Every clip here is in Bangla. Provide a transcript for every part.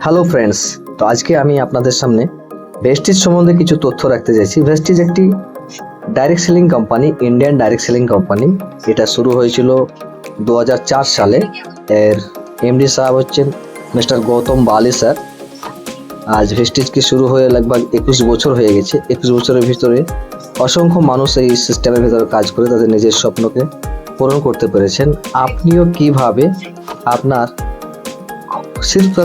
হ্যালো ফ্রেন্ডস, তো আজকে আমি আপনাদের সামনে ভেস্টিজ সম্বন্ধে কিছু তথ্য রাখতে চাইছি। ভেস্টিজ একটি direct selling company, Indian direct selling company. এটা শুরু হয়েছিল 2004 সালে। এর এমডি সাহেব হচ্ছেন মিস্টার গৌতম বালি স্যার। আজ ভেস্টিজ কি শুরু হয়ে লগভগ 21 বছর হয়ে গেছে। 21 বছরের ভিতরে অসংখ্য মানুষ এই সিস্টেমের ভিতরে কাজ করে তাদের নিজের স্বপ্নকে পূরণ করতে পেরেছেন। আপনিও কিভাবে আপনার সির্ফ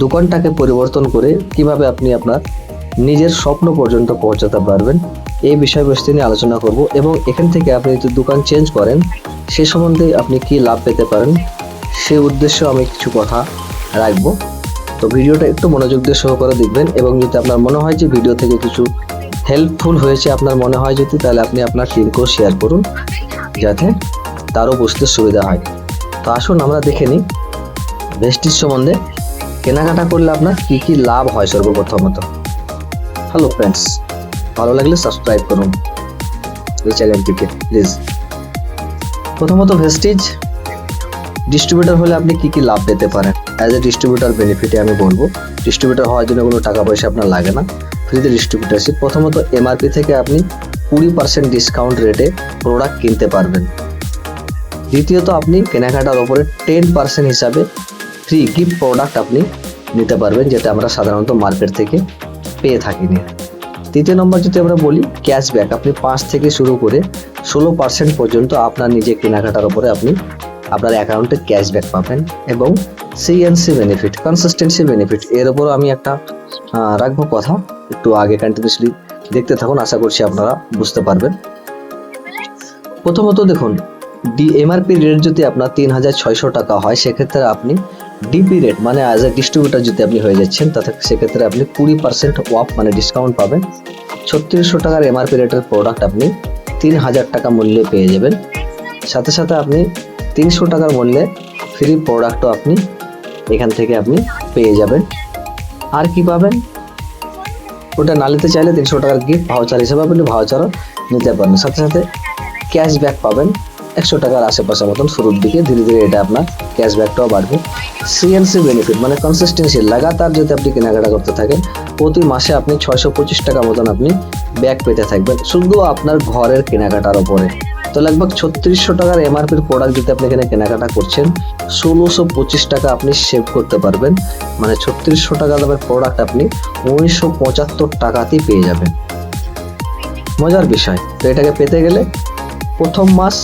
দোকানটাকে পরিবর্তন করে কিভাবে আপনি আপনার নিজের স্বপ্ন পর্যন্ত পৌঁছাতে পারবেন, এই বিষয়বস্তু নিয়ে আলোচনা করব। এবং এখান থেকে আপনি যদি দোকান চেঞ্জ করেন সে সম্বন্ধে আপনি কি লাভ পেতে পারেন সে উদ্দেশ্যে আমি কিছু কথা রাখবো। তো ভিডিওটা একটু মনোযোগ দিয়ে সহকারে দেখবেন, এবং যদি আপনার মনে হয় যে ভিডিও থেকে কিছু হেল্পফুল হয়েছে, আপনার মনে হয় যদি, তাহলে আপনি আপনার টিমকেও শেয়ার করুন যাতে তারও বুঝতে সুবিধা হয়। তো আসুন আমরা দেখে নিই ভেস্টিজ সম্বন্ধে কেনাকাটা করলে আপনার কি কি লাভ হয়। সর্বপ্রথমত হ্যালো ফ্রেন্ডস, ভালো লাগলে সাবস্ক্রাইব করুন এই চ্যানেলটিকে প্লিজ। প্রথমত ভেস্টিজ ডিস্ট্রিবিউটর হলে আপনি কি কি লাভ পেতে পারেন। অ্যাজ এ ডিস্ট্রিবিউটর বেনিফিটে আমি বলবো, ডিস্ট্রিবিউটর হওয়ার জন্য কোনো টাকা পয়সা আপনার লাগে না, ফ্রিতে ডিস্ট্রিবিউটারশিপ। প্রথমত এমআরপি থেকে আপনি 20% ডিসকাউন্ট রেটে প্রোডাক্ট কিনতে পারবেন। দ্বিতীয়ত আপনি কেনাকাটার ওপরে 10% হিসাবে ফ্রি গিফট প্রোডাক্ট আপনি নিতে পারবেন, যেটা আমরা সাধারণত মার্কেট থেকে পেয়ে থাকি না। তৃতীয় নম্বর যদি আমরা বলি ক্যাশব্যাক, আপনি 5 থেকে শুরু করে 16% পর্যন্ত আপনার নিজে কেনাকাটার ওপরে আপনি আপনার অ্যাকাউন্টে ক্যাশব্যাক পাবেন। এবং সিএনসি বেনিফিট, কনসিস্টেন্সি বেনিফিট, এর ওপরও আমি একটা রাখবো কথা, একটু আগে কন্টিনিউসলি দেখতে থাকুন, আশা করছি আপনারা বুঝতে পারবেন। প্রথমত দেখুন, এমআরপি রেট যদি আপনার 3600 টাকা হয়, সেক্ষেত্রে আপনি ডিপি রেট মানে অ্যাজ এ ডিস্ট্রিবিউটার যদি আপনি হয়ে যাচ্ছেন, তাতে সেক্ষেত্রে আপনি 20% অফ মানে ডিসকাউন্ট পাবেন। 3600 টাকার এমআরপি রেটের প্রোডাক্ট আপনি 3000 টাকা মূল্যে পেয়ে যাবেন। সাথে সাথে আপনি 300 টাকার মূল্যে ফ্রি প্রোডাক্টও আপনি এখান থেকে আপনি পেয়ে যাবেন। আর কি পাবেন, ওটা না নিতে চাইলে 300 টাকার গিফট ভাউচার হিসেবে আপনি ভাউচারও নিতে পারেন। সাথে সাথে ক্যাশব্যাক পাবেন 100 টাকার আশেপাশে মতন শুরুর দিকে, ধীরে ধীরে এটা আপনার ক্যাশব্যাকটাও বাড়বে। সিএনসি বেনিফিট মানে কনসিস্টেন্সি, লাগাতার যদি আপনি কেনাকাটা করতে থাকেন প্রতি মাসে আপনি 625 টাকা মতন আপনি ব্যাক পেতে থাকবেন শুধু আপনার ঘরের কেনাকাটার ওপরে। তো লগভগ 3600 টাকার এমআরপির প্রোডাক্ট যদি আপনি এখানে কেনাকাটা করছেন, 1625 টাকা আপনি সেভ করতে পারবেন। মানে 3600 টাকা দামের প্রোডাক্ট আপনি 1975 টাকাতেই পেয়ে যাবেন। মজার বিষয়। তো এটাকে পেতে গেলে প্রথম মাস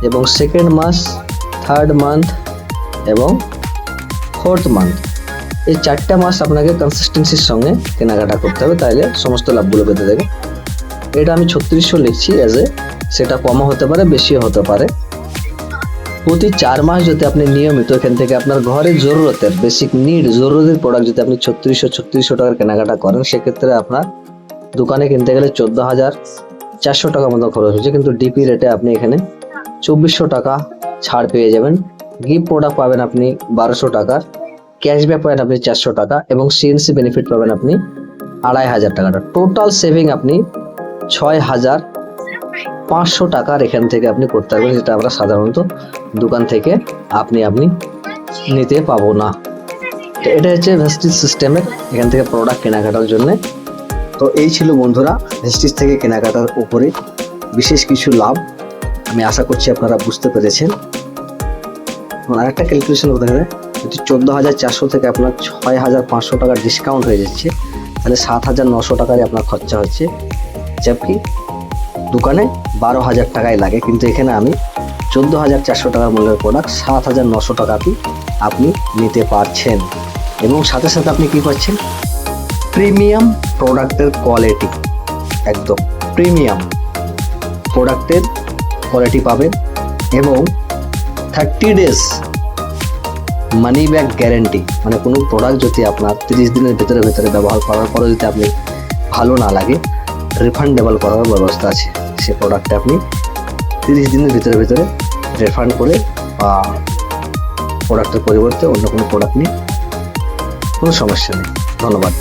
এবং সেকেন্ড মাস, থার্ড মান্থ এবং ফোর্থ মান্থ, এই 4টা মাস আপনাকে কনসিস্টেন্সির সঙ্গে কেনাকাটা করতে হবে, তাইলে সমস্ত লাভগুলো পেতে দেবে। এটা আমি 3600 লিখছি অ্যাজ এ, সেটা কমও হতে পারে বেশিও হতে পারে। প্রতি 4 মাস যদি আপনি নিয়মিত এখান থেকে আপনার ঘরের জরুরতের বেসিক নিড জরুরি প্রোডাক্ট যদি আপনি 3600 টাকার কেনাকাটা করেন, সেক্ষেত্রে আপনার দোকানে কিনতে গেলে 14,400 টাকা মতো খরচ হচ্ছে, কিন্তু ডিপি রেটে আপনি এখানে 2400 টাকা ছাড় পেয়ে যাবেন। গিফট প্রোডাক্ট পাবেন আপনি 1200 টাকার, ক্যাশব্যাক পাবেন আপনি 400 টাকা, এবং সিএনসি বেনিফিট পাবেন আপনি 2500 টাকাটা। টোটাল সেভিং আপনি 6500 টাকার এখান থেকে আপনি করতে পারবেন, যেটা আমরা সাধারণত দোকান থেকে আপনি নিতে পাবো না। তো এটা হচ্ছে ভেস্টিজ সিস্টেমের এখান থেকে প্রোডাক্ট কেনাকাটার জন্য। তো এই ছিল বন্ধুরা ভেস্টিজ থেকে কেনাকাটার উপরে বিশেষ কিছু লাভ, আমি আশা করছি আপনারা বুঝতে পেরেছেন। আরেকটা ক্যালকুলেশন করতে হবে, যদি 14,400 থেকে আপনার 6,500 টাকার ডিসকাউন্ট হয়ে যাচ্ছে, তাহলে 7,900 টাকারই আপনার খরচা হচ্ছে, জবকি দোকানে 12,000 টাকাই লাগে। কিন্তু এখানে আমি 14,400 টাকার মূল্যের প্রোডাক্ট 7,900 টাকাতেই আপনি নিতে পারছেন। এবং সাথে সাথে আপনি কি পাচ্ছেন, প্রিমিয়াম প্রোডাক্টের কোয়ালিটি, একদম প্রিমিয়াম প্রোডাক্টের কোয়ালিটি পাবেন। এবং 30 ডেজ মানি ব্যাক গ্যারেন্টি, মানে কোনো প্রোডাক্ট যদি আপনার 30 দিনের ভিতরে ব্যবহার করার পরে যদি আপনি ভালো না লাগে, রিফান্ডেবল করার ব্যবস্থা আছে। সে প্রোডাক্টটা আপনি 30 দিনের ভিতরে রিফান্ড করে বা প্রোডাক্টের পরিবর্তে অন্য কোনো প্রোডাক্ট নিয়ে কোনো সমস্যা নেই। ধন্যবাদ।